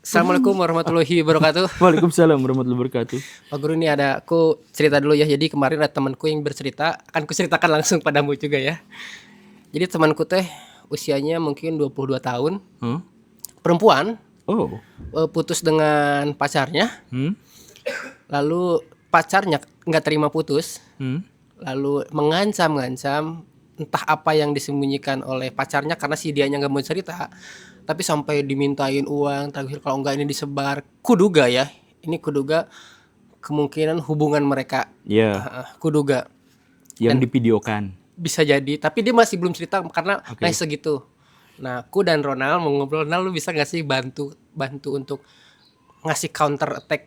Assalamualaikum warahmatullahi wabarakatuh. Waalaikumsalam warahmatullahi wabarakatuh. Pak Guru, ini aku cerita dulu ya. Jadi kemarin ada temanku yang bercerita, akan kuceritakan langsung padamu juga ya. Jadi temanku teh usianya mungkin 22 tahun, perempuan, Oh. putus dengan pacarnya. Lalu pacarnya nggak terima putus, lalu mengancam-ngancam, entah apa yang disembunyikan oleh pacarnya karena si dianya nggak mau cerita, tapi sampai dimintain uang terakhir kalau enggak ini disebar. Kuduga ya, ini kuduga kemungkinan hubungan mereka. Ya, Kuduga yang Dan divideokan. bisa jadi, tapi dia masih belum cerita karena Oke. naik segitu. Nah, aku dan Ronald mau ngobrol. Ronald, lu bisa nggak sih bantu untuk ngasih counter attack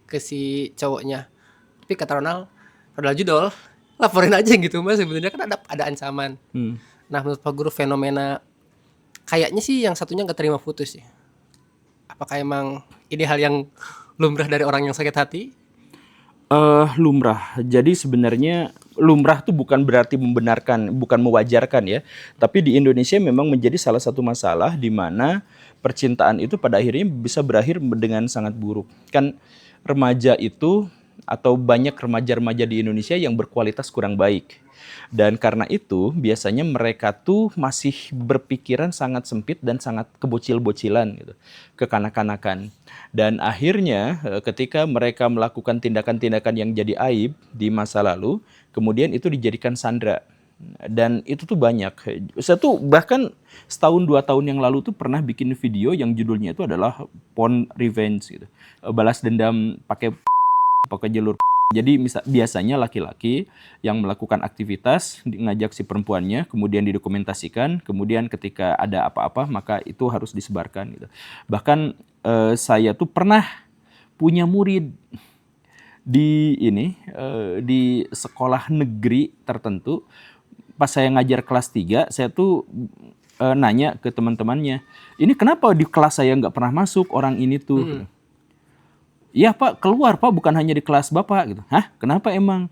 ke si cowoknya? Tapi kata Ronald judol, laporin aja gitu mas. Sebenarnya kan ada ancaman. Nah, menurut Pak Guru, fenomena kayaknya sih yang satunya nggak terima putus ya. Apakah emang ini hal yang lumrah dari orang yang sakit hati? Lumrah. Jadi sebenarnya lumrah tuh bukan berarti membenarkan, bukan mewajarkan ya. Tapi di Indonesia memang menjadi salah satu masalah di mana percintaan itu pada akhirnya bisa berakhir dengan sangat buruk. Kan remaja itu atau banyak remaja-remaja di Indonesia yang berkualitas kurang baik. Dan karena itu biasanya mereka tuh masih berpikiran sangat sempit dan sangat kebocil-bocilan gitu, kekanak-kanakan. Dan akhirnya ketika mereka melakukan tindakan-tindakan yang jadi aib di masa lalu, kemudian itu dijadikan sandra. Dan itu tuh banyak. Saya tuh bahkan setahun 2 tahun yang lalu tuh pernah bikin video yang judulnya itu adalah porn revenge gitu. Balas dendam pakai jalur. Jadi biasanya laki-laki yang melakukan aktivitas ngajak si perempuannya, kemudian didokumentasikan, kemudian ketika ada apa-apa maka itu harus disebarkan gitu. Bahkan saya tuh pernah punya murid di di sekolah negeri tertentu. Pas saya ngajar kelas 3, saya tuh nanya ke teman-temannya, ini kenapa di kelas saya nggak pernah masuk orang ini tuh? Iya Pak, keluar Pak, bukan hanya di kelas Bapak gitu. Hah? Kenapa emang?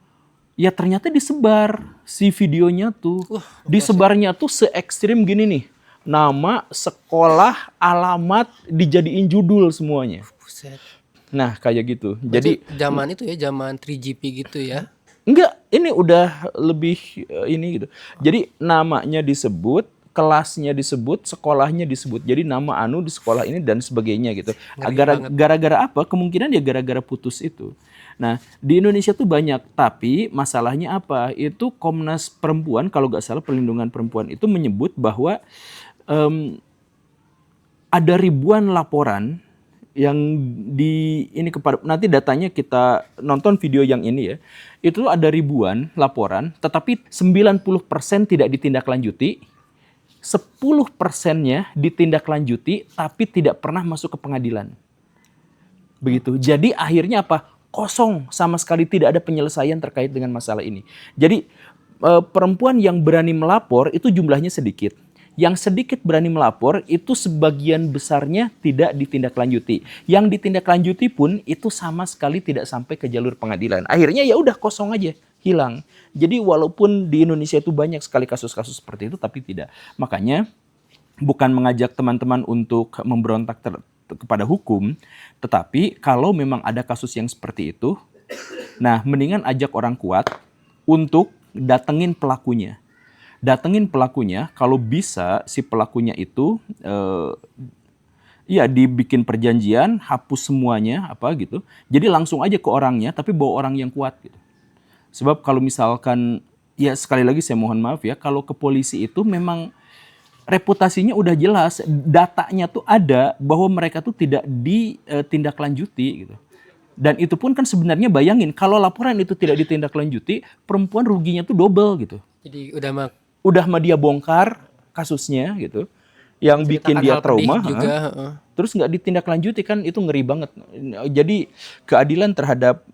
Ya ternyata disebar si videonya tuh. Disebarnya tuh se-ekstrim gini nih. Nama, sekolah, alamat dijadiin judul semuanya. Buset. Nah, kayak gitu. Berarti Jadi zaman itu ya, zaman 3GP gitu ya. enggak, ini udah lebih ini gitu. Jadi namanya disebut, kelasnya disebut, sekolahnya disebut. Jadi nama anu di sekolah ini dan sebagainya gitu. Gara-gara apa? Kemungkinan ya gara-gara putus itu. Nah, di Indonesia tuh banyak, tapi masalahnya apa? Itu Komnas Perempuan, kalau nggak salah Perlindungan Perempuan itu menyebut bahwa ada ribuan laporan yang ini kepada, nanti datanya kita nonton video yang ini ya. Itu ada ribuan laporan, tetapi 90% tidak ditindaklanjuti. 10%-nya ditindaklanjuti tapi tidak pernah masuk ke pengadilan. Begitu. Jadi akhirnya apa? Kosong, sama sekali tidak ada penyelesaian terkait dengan masalah ini. Jadi perempuan yang berani melapor itu jumlahnya sedikit. Yang sedikit berani melapor itu sebagian besarnya tidak ditindaklanjuti. Yang ditindaklanjuti pun itu sama sekali tidak sampai ke jalur pengadilan. Akhirnya ya udah kosong aja, hilang. Jadi walaupun di Indonesia itu banyak sekali kasus-kasus seperti itu, tapi tidak. Makanya bukan mengajak teman-teman untuk memberontak kepada hukum, tetapi kalau memang ada kasus yang seperti itu, nah mendingan ajak orang kuat untuk datengin pelakunya. Datengin pelakunya, kalau bisa si pelakunya itu ya dibikin perjanjian, hapus semuanya apa gitu. Jadi langsung aja ke orangnya, tapi bawa orang yang kuat gitu. Sebab kalau misalkan, ya sekali lagi saya mohon maaf ya, kalau ke polisi itu memang reputasinya udah jelas, datanya tuh ada bahwa mereka tuh tidak ditindaklanjuti gitu. Dan itu pun kan sebenarnya bayangin, kalau laporan itu tidak ditindaklanjuti, perempuan ruginya tuh double gitu. Jadi udah mah dia bongkar kasusnya gitu, yang bikin dia trauma juga, terus nggak ditindaklanjuti, kan itu ngeri banget. Jadi keadilan terhadap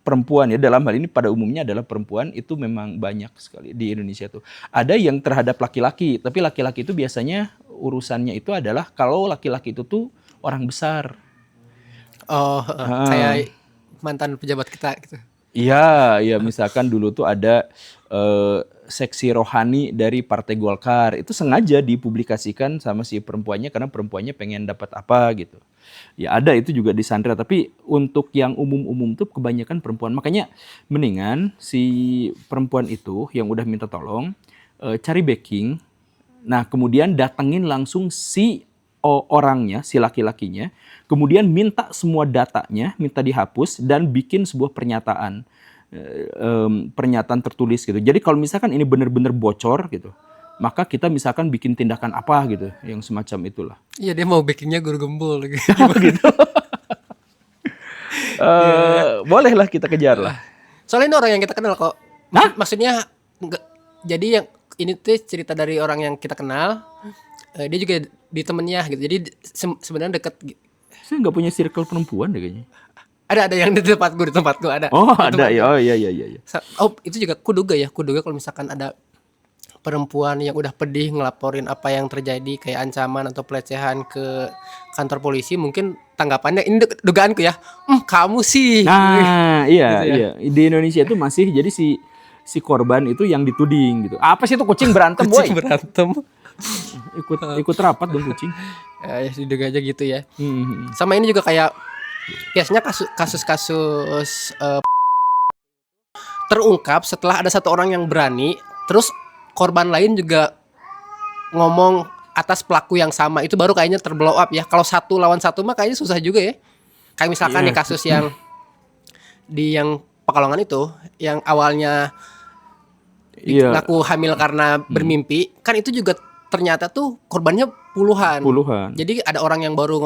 perempuan ya, dalam hal ini pada umumnya adalah perempuan, itu memang banyak sekali di Indonesia tuh. Ada yang terhadap laki-laki, tapi laki-laki itu biasanya urusannya itu adalah kalau laki-laki itu tuh orang besar. Kayak mantan pejabat kita gitu. Iya, ya misalkan dulu tuh ada seksi rohani dari Partai Golkar. Itu sengaja dipublikasikan sama si perempuannya karena perempuannya pengen dapat apa gitu. Ya ada itu juga di Sandra, tapi untuk yang umum-umum tuh kebanyakan perempuan. Makanya mendingan si perempuan itu yang udah minta tolong cari backing. Nah, kemudian datengin langsung si orangnya, si laki-lakinya, kemudian minta semua datanya, minta dihapus dan bikin sebuah pernyataan. Pernyataan tertulis gitu. Jadi kalau misalkan ini benar-benar bocor gitu, maka kita misalkan bikin tindakan apa gitu, yang semacam itulah. Iya, dia mau backingnya guru gembul gitu. Gitu. Bolehlah kita kejar lah. Soalnya ini orang yang kita kenal kok. Hah? Maksudnya jadi yang ini tuh cerita dari orang yang kita kenal. Dia juga di temennya gitu. Jadi sebenarnya deket. Saya nggak punya circle perempuan deh kayaknya. Ada yang di tempat gue ada. Oh Di ada tempat ya, gua. oh iya. Oh itu juga kuduga kalau misalkan ada perempuan yang udah pedih ngelaporin apa yang terjadi kayak ancaman atau pelecehan ke kantor polisi, mungkin tanggapannya ini dugaanku ya, kamu sih. Nah iya Gitu ya. iya, di Indonesia itu masih jadi si korban itu yang dituding gitu. Apa sih itu kucing berantem boy? Kucing berantem. Ikut rapat dong kucing. Ya diduga aja gitu ya. Hmm. Sama ini juga kayak biasanya kasus-kasus terungkap setelah ada satu orang yang berani, terus korban lain juga ngomong atas pelaku yang sama, itu baru kayaknya terblow up ya. Kalau satu lawan satu mah kayaknya susah juga ya. Kayak misalkan Iya. nih kasus yang di yang Pekalongan itu, yang awalnya Iya, ngaku hamil karena bermimpi, kan itu juga ternyata tuh korbannya puluhan. puluhan. Jadi ada orang yang baru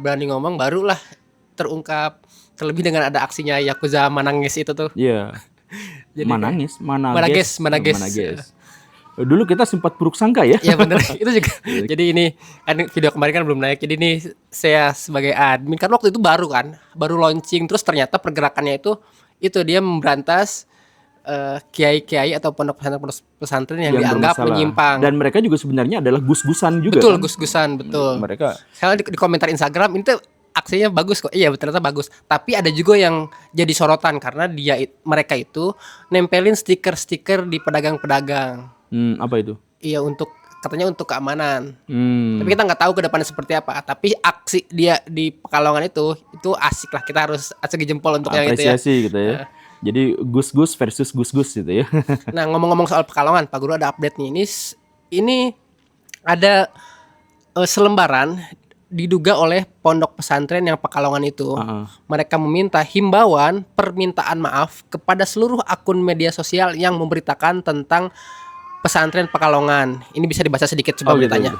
berani ngomong, barulah terungkap. Terlebih dengan ada aksinya Yakuza Manangis itu tuh. Iya. Jadi Manages. Manages. Dulu kita sempat buruk sangka ya. Iya bener itu juga. Jadi ini kan video kemarin kan belum naik. Jadi ini saya sebagai admin kan waktu itu baru launching, terus ternyata pergerakannya itu dia memberantas kiai-kiai atau pondok pesantren yang dianggap bermasalah. menyimpang. Dan mereka juga sebenarnya adalah gus-gusan juga. Betul, kan? gus-gusan, betul. Mereka Saya di komentar Instagram ini tuh aksinya bagus kok. Iya, ternyata bagus. Tapi ada juga yang jadi sorotan karena mereka itu nempelin stiker-stiker di pedagang-pedagang. apa itu? Iya, katanya untuk keamanan. Hmm. Tapi kita nggak tahu ke depannya seperti apa. Tapi aksi dia di Pekalongan itu asik lah. Kita harus segi jempol untuk yang itu ya. Apresiasi gitu ya. Jadi gus-gus versus gus-gus gitu ya. Nah, ngomong-ngomong soal Pekalongan, Pak Guru ada update nih. Ini ada selembaran diduga oleh pondok pesantren yang Pekalongan itu. Mereka meminta himbauan permintaan maaf kepada seluruh akun media sosial yang memberitakan tentang pesantren Pekalongan. Ini bisa dibaca sedikit coba beritanya.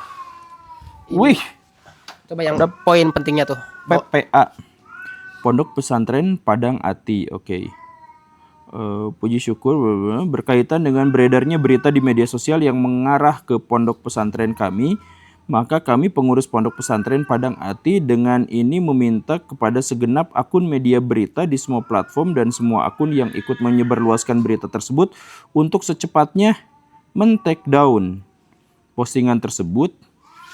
Wih, Coba yang poin pentingnya tuh. PPA. Pondok Pesantren Padang Ati. Oke. Puji syukur berkaitan dengan beredarnya berita di media sosial yang mengarah ke pondok pesantren kami, maka kami pengurus pondok pesantren Padang Ati dengan ini meminta kepada segenap akun media berita di semua platform dan semua akun yang ikut menyebarluaskan berita tersebut untuk secepatnya men-take down postingan tersebut.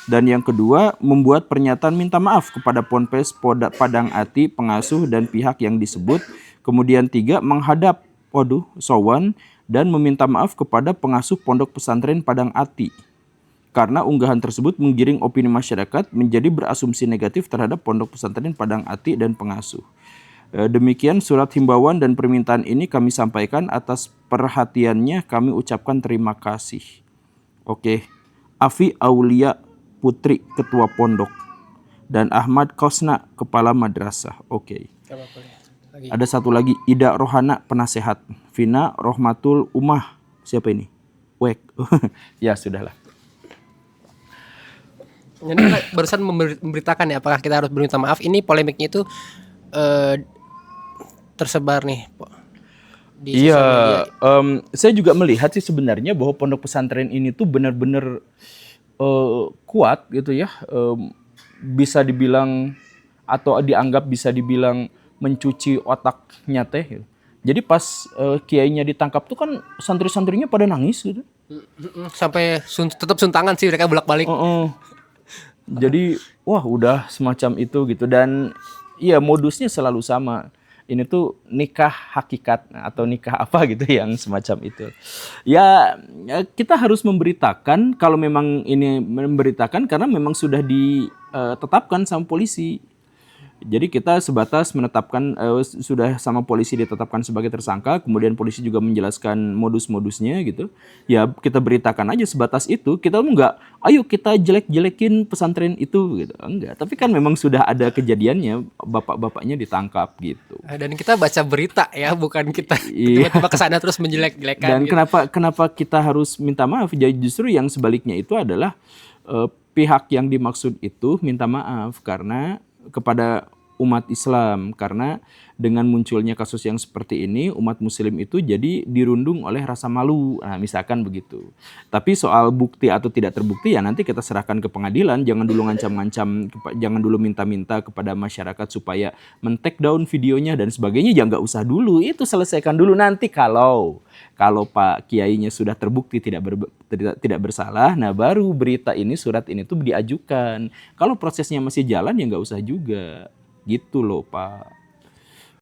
Dan yang kedua, membuat pernyataan minta maaf kepada Ponpes Padang Ati, pengasuh dan pihak yang disebut. Kemudian 3, menghadap sowan dan meminta maaf kepada pengasuh Pondok Pesantren Padang Ati. Karena unggahan tersebut menggiring opini masyarakat menjadi berasumsi negatif terhadap Pondok Pesantren Padang Ati dan pengasuh. Demikian surat himbauan dan permintaan ini kami sampaikan, atas perhatiannya kami ucapkan terima kasih. Oke. Afi Aulia Putri, Ketua Pondok, dan Ahmad Kosna, Kepala Madrasah. Oke. Ada satu lagi, Ida Rohana, Penasehat. Vina Rohmatul Umah. Siapa ini? Wek. Ya sudahlah. Jadi barusan memberitakan ya, apakah kita harus berminta maaf. Ini polemiknya itu tersebar nih di sosial media. Saya juga melihat sih sebenarnya bahwa pondok pesantren ini tuh benar-benar kuat gitu ya, bisa dibilang atau dianggap bisa dibilang mencuci otaknya teh gitu. Jadi pas kiainya ditangkap tuh kan santri-santrinya pada nangis gitu. Sampai tetap suntangan sih mereka bolak-balik. Jadi wah udah semacam itu gitu, dan iya modusnya selalu sama. ini tuh nikah hakikat atau nikah apa gitu yang semacam itu. Ya, kita harus memberitakan kalau memang ini memberitakan karena memang sudah ditetapkan sama polisi. Jadi kita sebatas menetapkan sudah sama polisi ditetapkan sebagai tersangka, kemudian polisi juga menjelaskan modus-modusnya gitu. Ya kita beritakan aja sebatas itu. Kita enggak, ayo kita jelek-jelekin pesantren itu gitu. Enggak, tapi kan memang sudah ada kejadiannya, bapak-bapaknya ditangkap gitu. Dan kita baca berita ya, bukan kita Iya. tiba-tiba ke sana terus menjelek-jelekan Dan gitu. kenapa kita harus minta maaf? Jadi justru yang sebaliknya itu adalah pihak yang dimaksud itu minta maaf karena kepada umat Islam, karena dengan munculnya kasus yang seperti ini umat muslim itu jadi dirundung oleh rasa malu. Nah, misalkan begitu. Tapi soal bukti atau tidak terbukti ya nanti kita serahkan ke pengadilan, jangan dulu ngancam-ngancam, jangan dulu minta-minta kepada masyarakat supaya men-take down videonya dan sebagainya, ya nggak usah dulu. Itu selesaikan dulu nanti kalau Pak Kiainya sudah terbukti tidak bersalah, nah baru berita ini, surat ini tuh diajukan. Kalau prosesnya masih jalan ya nggak usah juga. Gitu loh Pak.